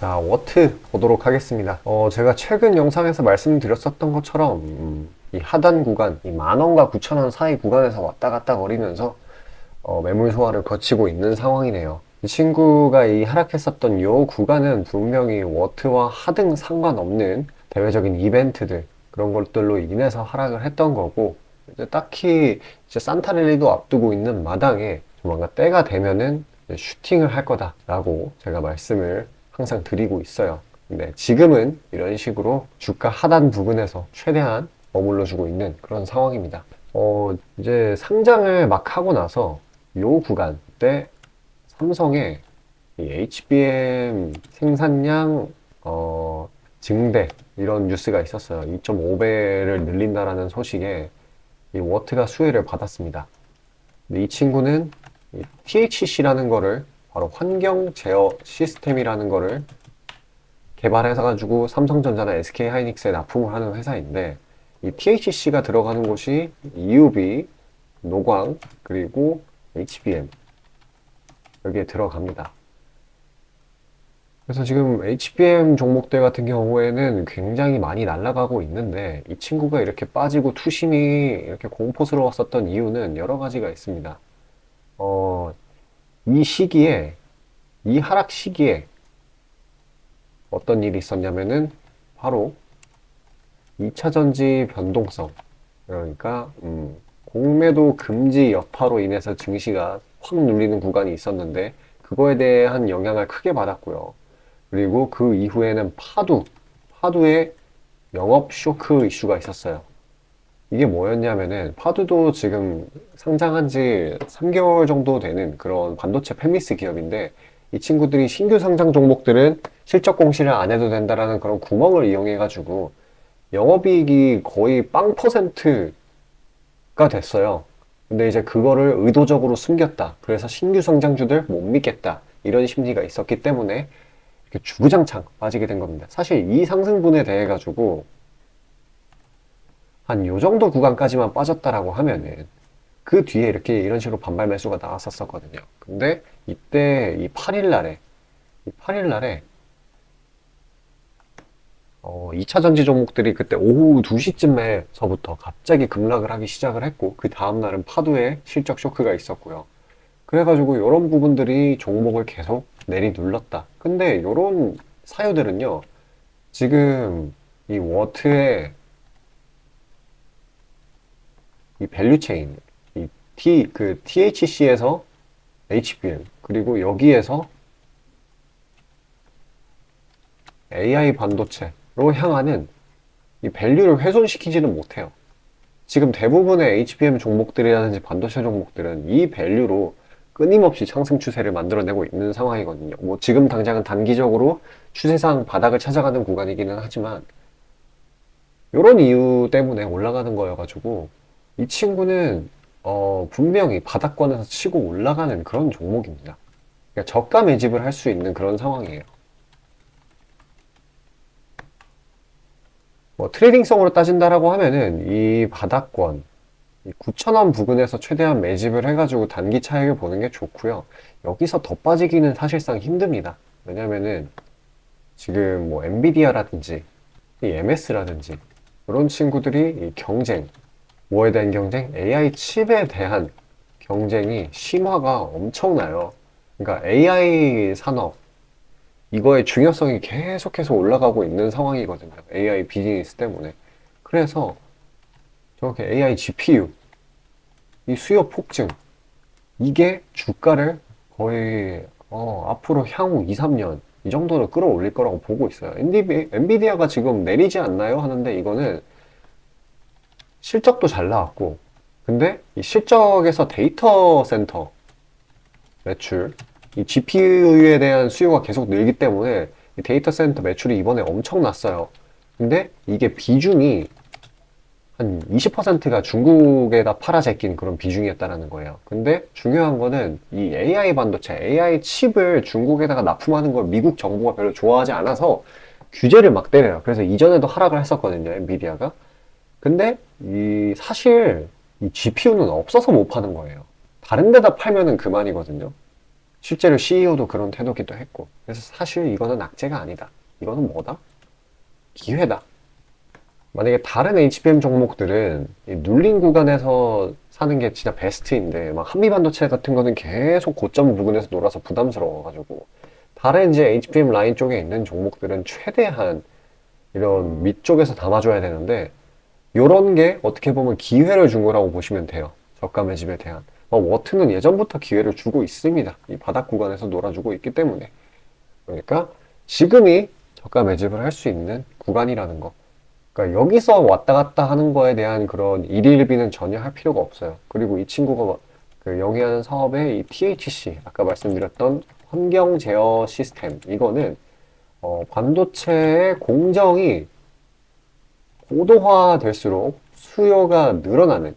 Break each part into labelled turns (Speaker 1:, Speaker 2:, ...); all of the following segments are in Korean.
Speaker 1: 자, 워트 보도록 하겠습니다. 제가 최근 영상에서 말씀드렸었던 것처럼 이 하단 구간, 이 10,000원과 9,000원 사이 구간에서 왔다 갔다 거리면서 매물 소화를 거치고 있는 상황이네요. 이 친구가 이 하락했었던 이 구간은 분명히 워트와 하등 상관없는 대외적인 이벤트들, 그런 것들로 인해서 하락을 했던 거고, 이제 딱히 이제 산타랠리도 앞두고 있는 마당에 조만간 때가 되면은 슈팅을 할 거다라고 제가 말씀을 항상 드리고 있어요. 근데 지금은 이런 식으로 주가 하단 부근에서 최대한 머물러 주고 있는 그런 상황입니다. 이제 상장을 막 하고 나서 요 구간 때 삼성의 이 HBM 생산량 증대 이런 뉴스가 있었어요. 2.5배를 늘린다라는 소식에 이 워트가 수혜를 받았습니다. 근데 이 친구는 이 THC라는 거를 바로 환경 제어 시스템이라는 거를 개발해서 가지고 삼성전자나 SK하이닉스에 납품을 하는 회사인데, 이 THC가 들어가는 곳이 EUV, 노광, 그리고 HBM 여기에 들어갑니다. 그래서 지금 HBM 종목들 같은 경우에는 굉장히 많이 날아가고 있는데, 이 친구가 이렇게 빠지고 투심이 이렇게 공포스러웠었던 이유는 여러 가지가 있습니다. 이 시기에, 이 하락 시기에 어떤 일이 있었냐면은 바로 2차전지 변동성, 그러니까 공매도 금지 여파로 인해서 증시가 확 눌리는 구간이 있었는데, 그거에 대한 영향을 크게 받았고요. 그리고 그 이후에는 파두의 영업 쇼크 이슈가 있었어요. 이게 뭐였냐면은, 파두도 지금 상장한 지 3개월 정도 되는 그런 반도체 팹리스 기업인데, 이 친구들이 신규 상장 종목들은 실적 공시를 안 해도 된다라는 그런 구멍을 이용해가지고 영업이익이 거의 빵 퍼센트가 됐어요. 근데 이제 그거를 의도적으로 숨겼다. 그래서 신규 상장주들 못 믿겠다. 이런 심리가 있었기 때문에 이렇게 주구장창 빠지게 된 겁니다. 사실 이 상승분에 대해 가지고 한 요 정도 구간까지만 빠졌다라고 하면은 그 뒤에 이렇게 이런 식으로 반발 매수가 나왔었거든요. 근데 이때 이 8일 날에 2차 전지 종목들이 그때 오후 2시쯤에서부터 갑자기 급락을 하기 시작을 했고, 그 다음날은 파도에 실적 쇼크가 있었고요. 그래가지고 이런 부분들이 종목을 계속 내리눌렀다. 근데 이런 사유들은요, 지금 이 워트의 이 밸류체인, 그 THC에서 HBM, 그리고 여기에서 AI 반도체로 향하는 이 밸류를 훼손시키지는 못해요. 지금 대부분의 HBM 종목들이라든지 반도체 종목들은 이 밸류로 끊임없이 상승 추세를 만들어내고 있는 상황이거든요. 뭐 지금 당장은 단기적으로 추세상 바닥을 찾아가는 구간이기는 하지만, 이런 이유 때문에 올라가는 거여가지고 이 친구는 분명히 바닥권에서 치고 올라가는 그런 종목입니다. 그러니까 저가 매집을 할 수 있는 그런 상황이에요. 뭐 트레이딩성으로 따진다라고 하면은 이 바닥권, 이 9,000원 부근에서 최대한 매집을 해가지고 단기 차익을 보는 게 좋고요. 여기서 더 빠지기는 사실상 힘듭니다. 왜냐면은 지금 뭐 엔비디아라든지 이 MS라든지 이런 친구들이 이 경쟁, 뭐에 대한 경쟁? AI 칩에 대한 경쟁이 심화가 엄청나요. 그러니까 AI 산업, 이거의 중요성이 계속해서 올라가고 있는 상황이거든요. AI 비즈니스 때문에. 그래서 저렇게 AI GPU, 이 수요 폭증, 이게 주가를 거의 앞으로 향후 2, 3년 이 정도는 끌어올릴 거라고 보고 있어요. 엔비디아가 지금 내리지 않나요? 하는데 이거는 실적도 잘 나왔고, 근데 이 실적에서 데이터 센터 매출, 이 GPU에 대한 수요가 계속 늘기 때문에 이 데이터 센터 매출이 이번에 엄청 났어요. 근데 이게 비중이 한 20%가 중국에다 팔아 제낀 그런 비중이었다는 거예요. 근데 중요한 거는 이 AI 반도체, AI 칩을 중국에다가 납품하는 걸 미국 정부가 별로 좋아하지 않아서 규제를 막 때려요. 그래서 이전에도 하락을 했었거든요, 엔비디아가. 근데 사실 이 GPU는 없어서 못 파는 거예요. 다른 데다 팔면은 그만이거든요. 실제로 CEO도 그런 태도기도 했고. 그래서 사실 이거는 악재가 아니다. 이거는 뭐다? 기회다. 만약에 다른 HBM 종목들은 이 눌린 구간에서 사는 게 진짜 베스트인데, 막 한미반도체 같은 거는 계속 고점 부근에서 놀아서 부담스러워가지고, 다른 이제 HBM 라인 쪽에 있는 종목들은 최대한 이런 밑쪽에서 담아줘야 되는데, 요런 게 어떻게 보면 기회를 준 거라고 보시면 돼요. 저가 매집에 대한. 워트는 예전부터 기회를 주고 있습니다. 이 바닥 구간에서 놀아주고 있기 때문에. 그러니까 지금이 저가 매집을 할 수 있는 구간이라는 거. 그러니까 여기서 왔다 갔다 하는 거에 대한 그런 일일비는 전혀 할 필요가 없어요. 그리고 이 친구가 그 영위하는 사업의 이 THC, 아까 말씀드렸던 환경 제어 시스템, 이거는 반도체의 공정이 고도화될수록 수요가 늘어나는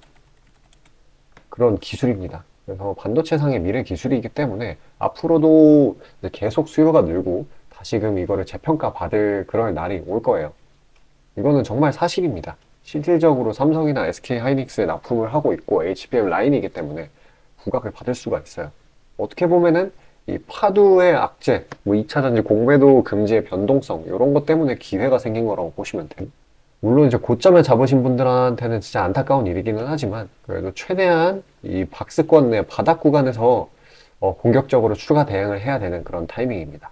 Speaker 1: 그런 기술입니다. 그래서 반도체상의 미래 기술이기 때문에 앞으로도 이제 계속 수요가 늘고 다시금 이거를 재평가 받을 그럴 날이 올 거예요. 이거는 정말 사실입니다. 실질적으로 삼성이나 SK 하이닉스에 납품을 하고 있고 HBM 라인이기 때문에 부각을 받을 수가 있어요. 어떻게 보면은 이 파두의 악재, 뭐 2차전지 공매도 금지의 변동성, 이런 것 때문에 기회가 생긴 거라고 보시면 돼요. 물론 이제 고점에 잡으신 분들한테는 진짜 안타까운 일이기는 하지만 그래도 최대한 이 박스권 내 바닥 구간에서 공격적으로 추가 대응을 해야 되는 그런 타이밍입니다.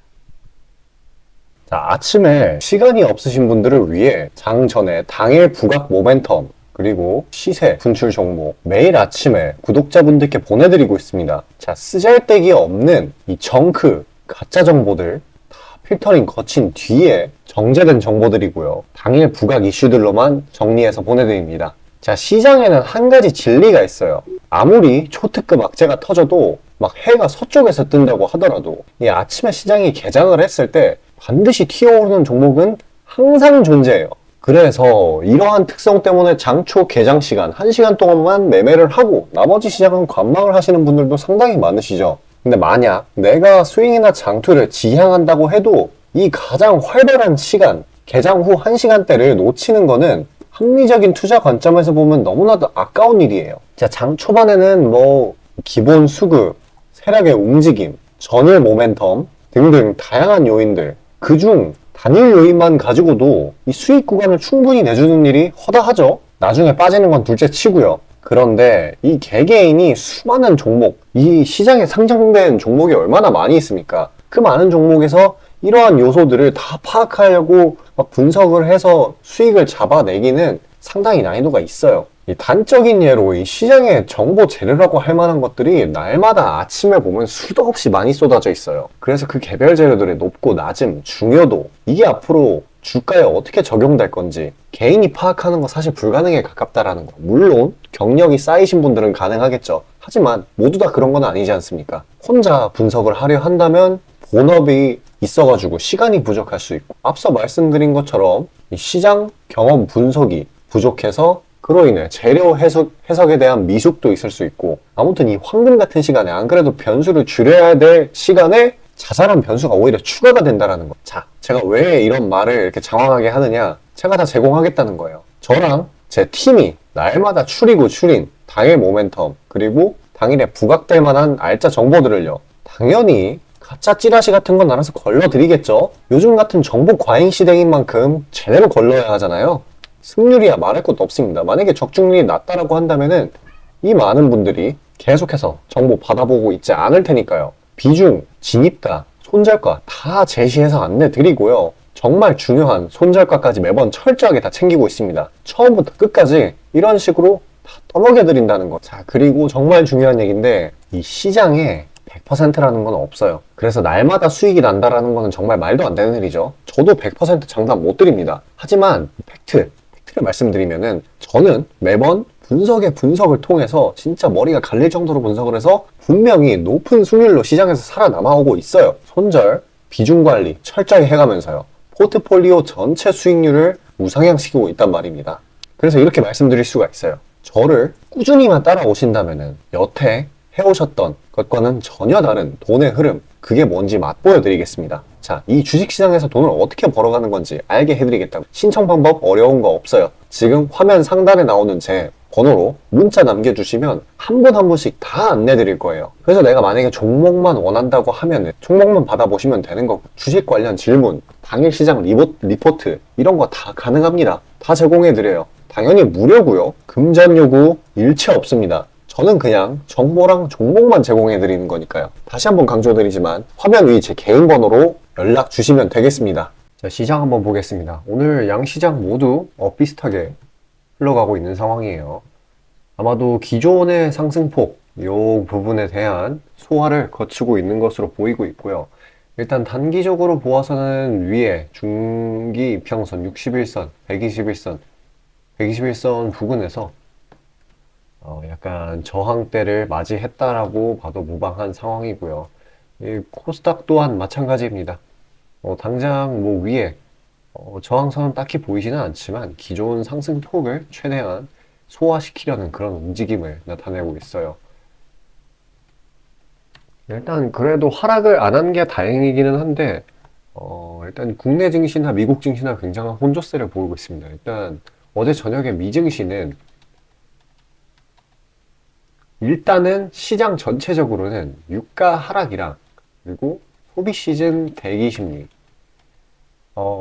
Speaker 2: 자, 아침에 시간이 없으신 분들을 위해 장 전에 당일 부각 모멘텀 그리고 시세 분출 종목 매일 아침에 구독자분들께 보내드리고 있습니다. 자, 쓰잘데기 없는 이 정크 가짜 정보들 다 필터링 거친 뒤에 정제된 정보들이고요. 당일 부각 이슈들로만 정리해서 보내드립니다. 자, 시장에는 한 가지 진리가 있어요. 아무리 초특급 악재가 터져도 막 해가 서쪽에서 뜬다고 하더라도 이 아침에 시장이 개장을 했을 때 반드시 튀어오르는 종목은 항상 존재해요. 그래서 이러한 특성 때문에 장초 개장 시간 1시간 동안만 매매를 하고 나머지 시장은 관망을 하시는 분들도 상당히 많으시죠. 근데 만약 내가 스윙이나 장투를 지향한다고 해도 이 가장 활발한 시간, 개장 후 1시간대를 놓치는 거는 합리적인 투자 관점에서 보면 너무나도 아까운 일이에요. 자, 장 초반에는 뭐 기본 수급, 세력의 움직임, 전일 모멘텀 등등 다양한 요인들, 그중 단일 요인만 가지고도 이 수익 구간을 충분히 내주는 일이 허다하죠. 나중에 빠지는 건 둘째 치고요. 그런데 이 개개인이 수많은 종목, 이 시장에 상장된 종목이 얼마나 많이 있습니까? 그 많은 종목에서 이러한 요소들을 다 파악하려고 막 분석을 해서 수익을 잡아내기는 상당히 난이도가 있어요. 이 단적인 예로 이 시장의 정보 재료라고 할 만한 것들이 날마다 아침에 보면 수도 없이 많이 쏟아져 있어요. 그래서 그 개별 재료들의 높고 낮음, 중요도, 이게 앞으로 주가에 어떻게 적용될 건지 개인이 파악하는 거 사실 불가능에 가깝다라는 거. 물론 경력이 쌓이신 분들은 가능하겠죠. 하지만 모두 다 그런 건 아니지 않습니까? 혼자 분석을 하려 한다면 본업이 있어가지고 시간이 부족할 수 있고, 앞서 말씀드린 것처럼 이 시장 경험 분석이 부족해서 그로 인해 재료 해석에 대한 미숙도 있을 수 있고, 아무튼 이 황금 같은 시간에 안 그래도 변수를 줄여야 될 시간에 자잘한 변수가 오히려 추가가 된다는 거. 자, 제가 왜 이런 말을 이렇게 장황하게 하느냐? 제가 다 제공하겠다는 거예요. 저랑 제 팀이 날마다 추리고 추린 당일 모멘텀 그리고 당일에 부각될 만한 알짜 정보들을요, 당연히 가짜 찌라시 같은 건 알아서 걸러드리겠죠. 요즘 같은 정보 과잉 시대인 만큼 제대로 걸러야 하잖아요. 승률이야 말할 것도 없습니다. 만약에 적중률이 낮다라고 한다면은 이 많은 분들이 계속해서 정보 받아보고 있지 않을 테니까요. 비중, 진입가, 손절가 다 제시해서 안내드리고요. 정말 중요한 손절가까지 매번 철저하게 다 챙기고 있습니다. 처음부터 끝까지 이런 식으로 다 떠먹여드린다는 거. 자, 그리고 정말 중요한 얘기인데 이 시장에 100%라는 건 없어요. 그래서 날마다 수익이 난다라는 거는 정말 말도 안 되는 일이죠. 저도 100% 장담 못 드립니다. 하지만 팩트를 말씀드리면은 저는 매번 분석을 통해서 진짜 머리가 갈릴 정도로 분석을 해서 분명히 높은 수익률로 시장에서 살아남아오고 있어요. 손절, 비중 관리 철저히 해가면서요. 포트폴리오 전체 수익률을 우상향시키고 있단 말입니다. 그래서 이렇게 말씀드릴 수가 있어요. 저를 꾸준히만 따라오신다면은 여태 해오셨던 것과는 전혀 다른 돈의 흐름, 그게 뭔지 맛보여 드리겠습니다. 자, 이 주식시장에서 돈을 어떻게 벌어가는 건지 알게 해드리겠다고. 신청 방법 어려운 거 없어요. 지금 화면 상단에 나오는 제 번호로 문자 남겨주시면 한 분 한 분씩 다 안내 드릴 거예요. 그래서 내가 만약에 종목만 원한다고 하면은 종목만 받아보시면 되는 거고, 주식 관련 질문, 당일 시장 리포트 이런 거 다 가능합니다. 다 제공해 드려요. 당연히 무료고요. 금전 요구 일체 없습니다. 저는 그냥 정보랑 종목만 제공해 드리는 거니까요. 다시 한번 강조드리지만 화면 위 제 개인 번호로 연락 주시면 되겠습니다.
Speaker 1: 자, 시장 한번 보겠습니다. 오늘 양 시장 모두 비슷하게 흘러가고 있는 상황이에요. 아마도 기존의 상승폭, 이 부분에 대한 소화를 거치고 있는 것으로 보이고 있고요. 일단 단기적으로 보아서는 위에 중기 이평선 61선, 121선, 121선 부근에서 약간 저항대를 맞이했다라고 봐도 무방한 상황이고요. 이 코스닥 또한 마찬가지입니다. 당장 뭐 위에 저항선은 딱히 보이지는 않지만 기존 상승폭을 최대한 소화시키려는 그런 움직임을 나타내고 있어요. 일단 그래도 하락을 안 한 게 다행이기는 한데 일단 국내 증시나 미국 증시나 굉장한 혼조세를 보이고 있습니다. 일단 어제 저녁에 미 증시는 일단은 시장 전체적으로는 유가 하락이랑 그리고 소비 시즌 대기 심리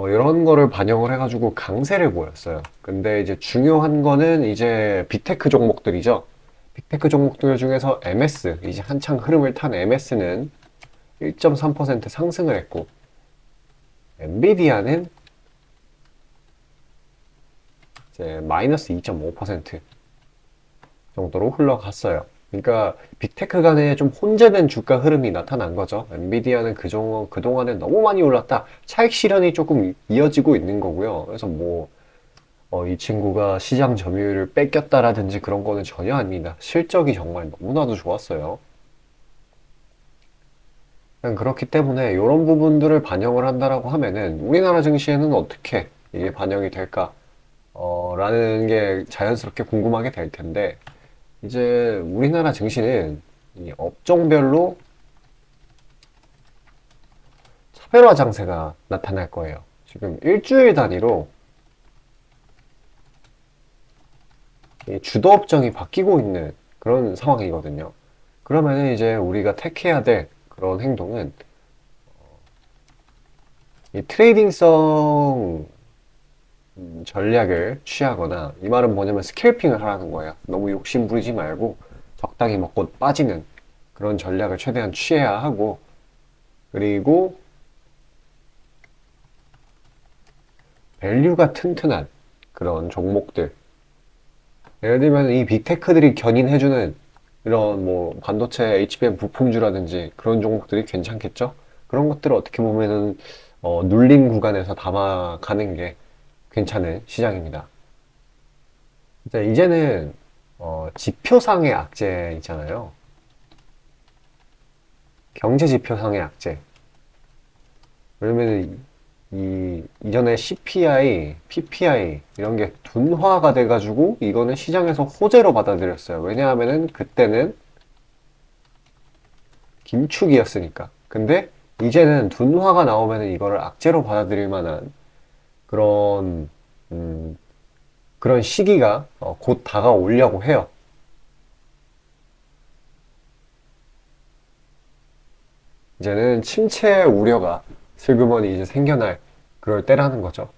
Speaker 1: 이런 거를 반영을 해가지고 강세를 보였어요. 근데 이제 중요한 거는 이제 빅테크 종목들이죠. 빅테크 종목들 중에서 MS, 이제 한창 흐름을 탄 MS는 1.3% 상승을 했고, 엔비디아는 이제 마이너스 2.5% 정도로 흘러갔어요. 그러니까 빅테크 간에 좀 혼재된 주가 흐름이 나타난 거죠. 엔비디아는 그동안에 너무 많이 올랐다. 차익 실현이 조금 이어지고 있는 거고요. 그래서 뭐, 이 친구가 시장 점유율을 뺏겼다라든지 그런 거는 전혀 아닙니다. 실적이 정말 너무나도 좋았어요. 그냥 그렇기 때문에 이런 부분들을 반영을 한다라고 하면은 우리나라 증시에는 어떻게 이게 반영이 될까? 라는 게 자연스럽게 궁금하게 될 텐데, 이제 우리나라 증시는 이 업종별로 차별화 장세가 나타날 거예요. 지금 일주일 단위로 이 주도 업종이 바뀌고 있는 그런 상황이거든요. 그러면 이제 우리가 택해야 될 그런 행동은 이 트레이딩성 전략을 취하거나, 이 말은 뭐냐면 스캘핑을 하라는 거예요. 너무 욕심 부리지 말고 적당히 먹고 빠지는 그런 전략을 최대한 취해야 하고, 그리고 밸류가 튼튼한 그런 종목들, 예를 들면 이 빅테크들이 견인해주는 이런 뭐 반도체 HBM 부품주라든지 그런 종목들이 괜찮겠죠? 그런 것들을 어떻게 보면은 눌린 구간에서 담아가는 게 괜찮은 시장입니다. 이제는 지표상의 악재 있잖아요. 경제 지표상의 악재. 왜냐면 이전에 CPI, PPI 이런 게 둔화가 돼가지고 이거는 시장에서 호재로 받아들였어요. 왜냐하면은 그때는 긴축이었으니까. 근데 이제는 둔화가 나오면은 이거를 악재로 받아들일 만한 그런 그런 시기가 곧 다가오려고 해요. 이제는 침체 우려가 슬그머니 이제 생겨날 그럴 때라는 거죠.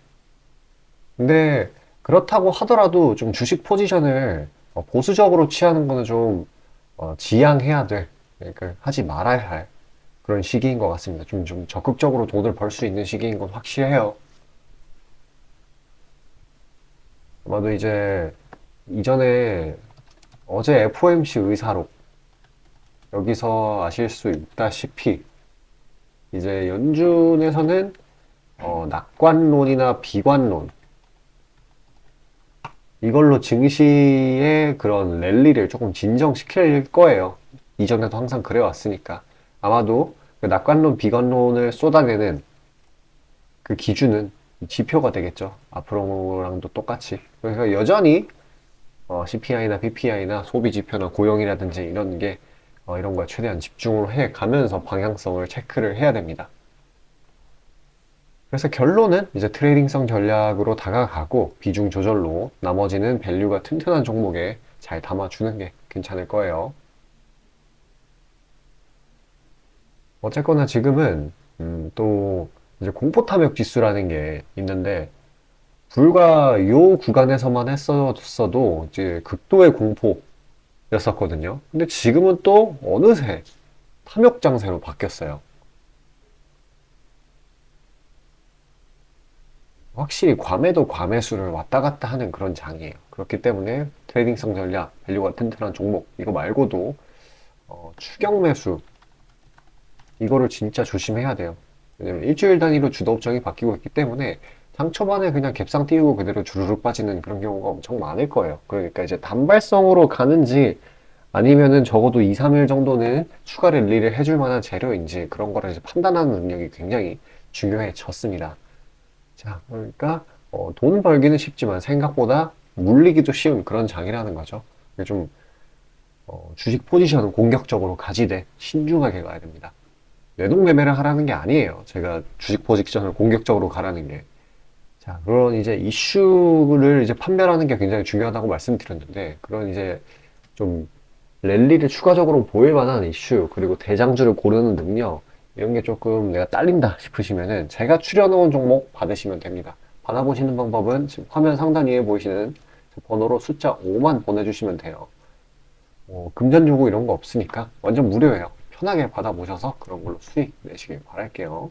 Speaker 1: 근데 그렇다고 하더라도 좀 주식 포지션을 보수적으로 취하는 거는 좀 지양해야 될, 그러니까 하지 말아야 할 그런 시기인 것 같습니다. 좀 적극적으로 돈을 벌 수 있는 시기인 건 확실해요. 아마도 이제 이전에 어제 FOMC 의사록 여기서 아실 수 있다시피 이제 연준에서는 낙관론이나 비관론 이걸로 증시의 그런 랠리를 조금 진정시킬 거예요. 이전에도 항상 그래왔으니까. 아마도 그 낙관론, 비관론을 쏟아내는 그 기준은 지표가 되겠죠. 앞으로랑도 똑같이. 그래서 여전히 CPI나 PPI나 소비 지표나 고용이라든지 이런 게 이런 거에 최대한 집중을 해 가면서 방향성을 체크를 해야 됩니다. 그래서 결론은 이제 트레이딩성 전략으로 다가가고 비중 조절로 나머지는 밸류가 튼튼한 종목에 잘 담아주는 게 괜찮을 거예요. 어쨌거나 지금은 또 이제 공포 탐욕 지수라는 게 있는데 불과 요 구간에서만 했었어도 이제 극도의 공포였었거든요. 근데 지금은 또 어느새 탐욕 장세로 바뀌었어요. 확실히 과매도 과매수를 왔다 갔다 하는 그런 장이에요. 그렇기 때문에 트레이딩성 전략, 밸류가 튼튼한 종목 이거 말고도 추격 매수 이거를 진짜 조심해야 돼요. 왜냐면 일주일 단위로 주도 업종이 바뀌고 있기 때문에 상초반에 그냥 갭상 띄우고 그대로 주르륵 빠지는 그런 경우가 엄청 많을 거예요. 그러니까 이제 단발성으로 가는지 아니면은 적어도 2, 3일 정도는 추가 랠리를 해줄 만한 재료인지 그런 거를 이제 판단하는 능력이 굉장히 중요해졌습니다. 자, 그러니까 돈 벌기는 쉽지만 생각보다 물리기도 쉬운 그런 장이라는 거죠. 좀 주식 포지션은 공격적으로 가지되 신중하게 가야 됩니다. 매도매매를 하라는 게 아니에요. 제가 주식 포지션을 공격적으로 가라는 게. 자, 그런 이제 이슈를 이제 판별하는 게 굉장히 중요하다고 말씀드렸는데, 그런 이제 좀 랠리를 추가적으로 보일 만한 이슈, 그리고 대장주를 고르는 능력, 이런 게 조금 내가 딸린다 싶으시면은 제가 추려놓은 종목 받으시면 됩니다. 받아보시는 방법은 지금 화면 상단 위에 보이시는 번호로 숫자 5만 보내주시면 돼요. 금전 주고 이런 거 없으니까 완전 무료예요. 편하게 받아보셔서 그런 걸로 수익 내시길 바랄게요.